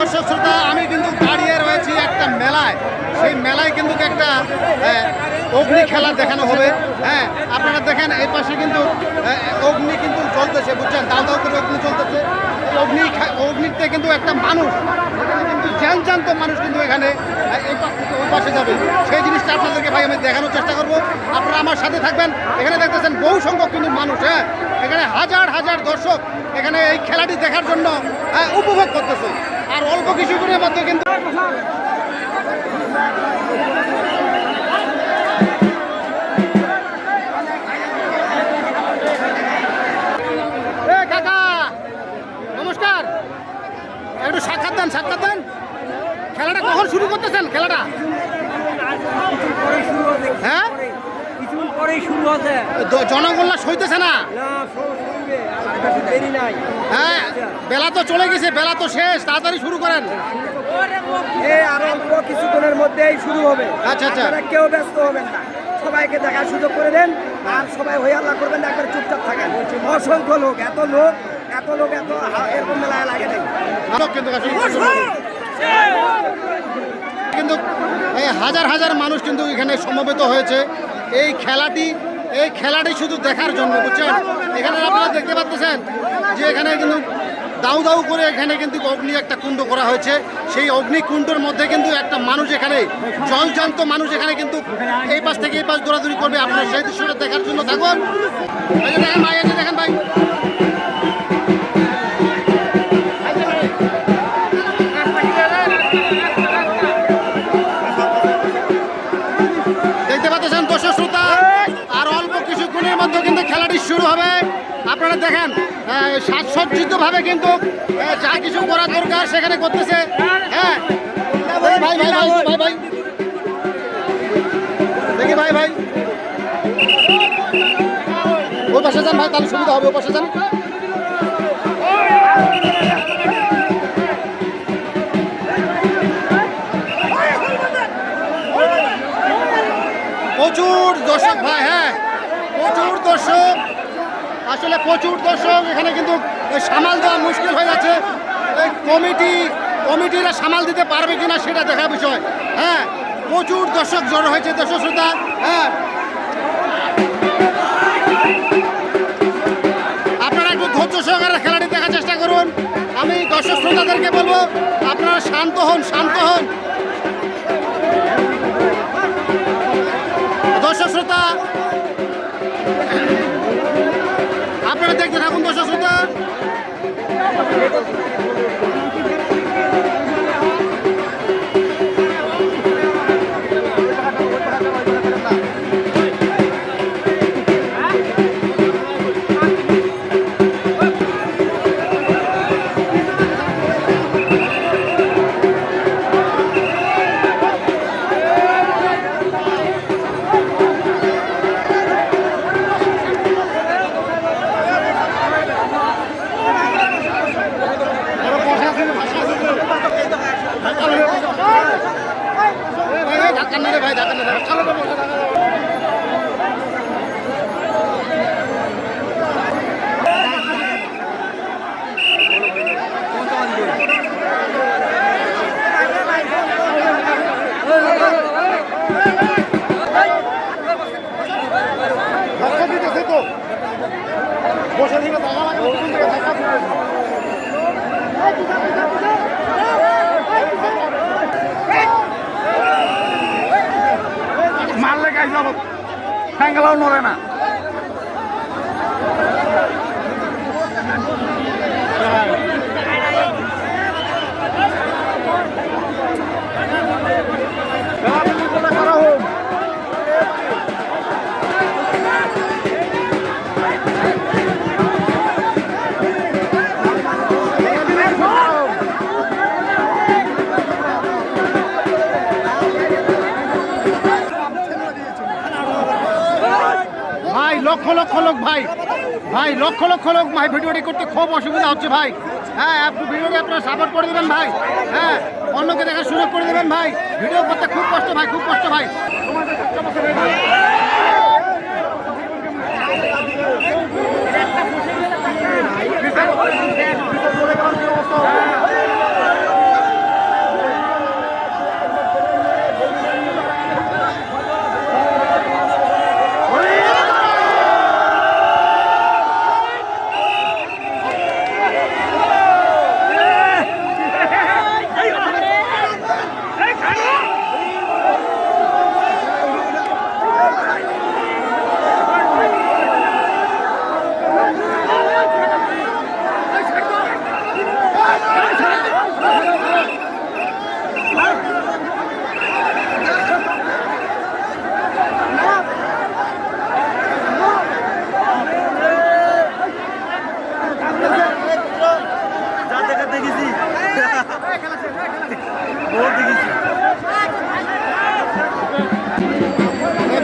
দর্শক শ্রোতা, আমি কিন্তু দাঁড়িয়ে রয়েছি একটা মেলায়। সেই মেলায় কিন্তু একটা অগ্নি খেলা দেখানো হবে। হ্যাঁ, আপনারা দেখেন এই পাশে কিন্তু অগ্নি কিন্তু চলতেছে, বুঝছেন, দাও দাও করে অগ্নি চলতেছে। অগ্নিতে কিন্তু একটা মানুষ, এখানে কিন্তু জ্যান্ত মানুষ কিন্তু এখানে এই পাশ থেকে ওই পাশে যাবে। সেই জিনিসটা আপনাদেরকে ভাই আমি দেখানোর চেষ্টা করব, আপনারা আমার সাথে থাকবেন। এখানে দেখতেছেন বহু সংখ্যক কিন্তু মানুষ, হ্যাঁ, এখানে হাজার হাজার দর্শক এখানে এই খেলাটি দেখার জন্য উপভোগ করতেছে। আর অল্প কিছুদিনের মধ্যে কিন্তু কাকা নমস্কার, একটু সাক্ষাৎ দেন। খেলাটা কখন শুরু করতেছেন? খেলাটা হ্যাঁ কিছুক্ষণ পরেই শুরু হচ্ছে। জনগণরা সইতেছে না। হ্যাঁ, বেলা তো চলে গেছে, বেলা তো শেষ, তাড়াতাড়ি শুরু করেন। আর অল্প কিছুক্ষণের মধ্যেই শুরু হবে। আচ্ছা, কেউ ব্যস্ত হবেন না, সবাইকে দেখার সুযোগ করে দেন। আর সবাই হই আল্লাহ করবেন, একবার চুপচাপ থাকেন। অসংখ্য লোক, এত লোক এরকম মেলায় লাগে নাই। কিন্তু এই হাজার হাজার মানুষ কিন্তু এখানে সমবেত হয়েছে এই খেলাটি শুধু দেখার জন্য, বুঝছেন। এখানে আপনারা দেখতে পাচ্ছেন যে এখানে কিন্তু দাউ দাউ করে এখানে কিন্তু অগ্নি একটা কুণ্ড করা হয়েছে। সেই অগ্নিকুণ্ডের মধ্যে কিন্তু একটা মানুষ, এখানে জলজান্ত মানুষ এখানে কিন্তু এই পাশ থেকে এই পাশ দৌড়াদৌড়ি করবে। আপনারা সেই দৃশ্যটা দেখার জন্য থাকুন। দেখেন ভাই, দেখেন ভাই, দেখতে পাচ্ছেন দর্শক শ্রোতা, আর অল্প কিছুক্ষণের মধ্যে কিন্তু খেলাটি শুরু হবে। আপনারা দেখেন সাজসজ্জিত ভাবে কিন্তু যা কিছু করার দরকার সেখানে করতেছে। হ্যাঁ ভাই ভাই ভাই ভাই ভাই দেখি ভাই ওই পাশে যান ভাই, তাহলে সুবিধা হবে। ওই পাশে যান। প্রচুর দর্শক ভাই, হ্যাঁ প্রচুর দর্শক, আসলে প্রচুর দর্শক। এখানে কিন্তু সামাল দেওয়া মুশকিল হয়ে যাচ্ছে। এই কমিটিরা সামাল দিতে পারবে কিনা সেটা দেখার বিষয়। হ্যাঁ, প্রচুর দর্শক জড়ো হয়েছে দর্শক শ্রোতা। হ্যাঁ, আপনারা একটু ধৈর্য সহকারে খেলাটি দেখার চেষ্টা করুন। আমি দর্শক শ্রোতাদেরকে বলবো আপনারা শান্ত হন। দর্শক শ্রোতা আপনারা দেখতে থাকুন। দর্শক শ্রোতা মারলে গাই যাব, ফ্যাঙ্গেলাও নড়ে না। লক্ষ লক্ষ লোক ভাই, লক্ষ লক্ষ লোক ভাই, ভিডিওটি করতে খুব অসুবিধা হচ্ছে ভাই। হ্যাঁ, একটু ভিডিওটি আপনারা সাপোর্ট করে দেবেন ভাই। হ্যাঁ, অন্যকে দেখার সুযোগ করে দেবেন ভাই। ভিডিও করতে খুব কষ্ট ভাই, খুব কষ্ট ভাই।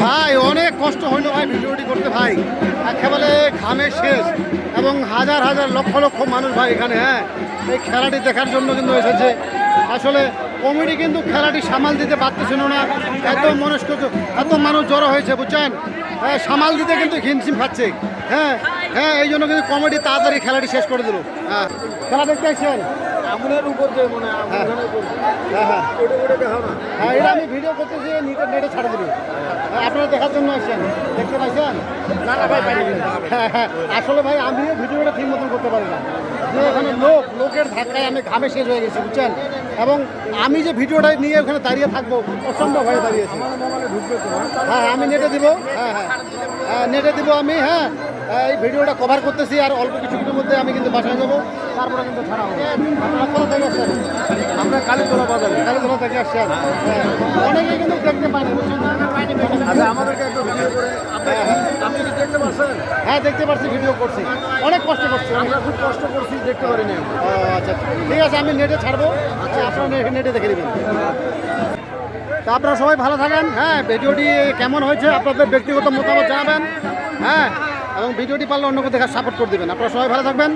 ভাই অনেক কষ্ট হইলো ভাই ভিডিওটি করতে ভাই, একেবারে ঘামে শেষ এবং হাজার হাজার লক্ষ লক্ষ মানুষ ভাই এখানে, হ্যাঁ এই খেলাটি দেখার জন্য কিন্তু এসেছে। আসলে কমিটি কিন্তু খেলাটি সামাল দিতে পারতেছিল না, এত মনস্ক এত মানুষ জড়ো হয়েছে বুঝছেন, হ্যাঁ সামাল দিতে কিন্তু হিমশিম খাচ্ছে। হ্যাঁ হ্যাঁ এই জন্য কিন্তু কমিটি তাড়াতাড়ি খেলাটি শেষ করে দিল। হ্যাঁ খেলা দেখতে আসছেন? হ্যাঁ হ্যাঁ হ্যাঁ এটা আমি ভিডিও করতেছি, নেটে ছাড়ে দেবো, আপনারা দেখার জন্য আসছেন, দেখতে পাইছেন? না না ভাই হ্যাঁ হ্যাঁ আসলে ভাই আমিও ভিডিওটা ঠিক মতন করতে পারি না, যে এখানে লোকের ধাক্কায় আমি ঘামে শেষ হয়ে গেছি বুঝছেন, এবং আমি যে ভিডিওটা নিয়ে ওখানে দাঁড়িয়ে থাকবো অসম্ভব হয়ে দাঁড়িয়েছি। হ্যাঁ আমি নেটে দিব, হ্যাঁ হ্যাঁ হ্যাঁ নেটে দিব আমি, হ্যাঁ এই ভিডিওটা কভার করতেছি, আর অল্প কিছুক্ষণের মধ্যে আমি কিন্তু বাসায় যাবো, তারপরে কিন্তু ছাড়া হবে। আপনারা কোথা থেকে আসছেন? আমরা কালীতলা বাজারে, কালীতলা থেকে আসছেন। হ্যাঁ অনেকেই কিন্তু দেখতে পাইনি বুঝছেন, আমাদেরকে একটু ভিডিও করে আপনি কি দেখতে পাচ্ছেন? হ্যাঁ দেখতে পাচ্ছি, ভিডিও করছি, অনেক কষ্ট করছি, আমরা খুব কষ্ট করছি, দেখতে পারিনি। ও আচ্ছা ঠিক আছে, আমি নেটে ছাড়বো, আচ্ছা আপনারা নেটে দেখে নেবেন। তা আপনারা সবাই ভালো থাকেন, হ্যাঁ ভিডিওটি কেমন হয়েছে আপনাদের ব্যক্তিগত মতামত জানাবেন, হ্যাঁ এবং ভিডিওটি পারলে অন্যকে দেখা সাপোর্ট করে দেবেন। আপনারা সবাই ভালো থাকবেন।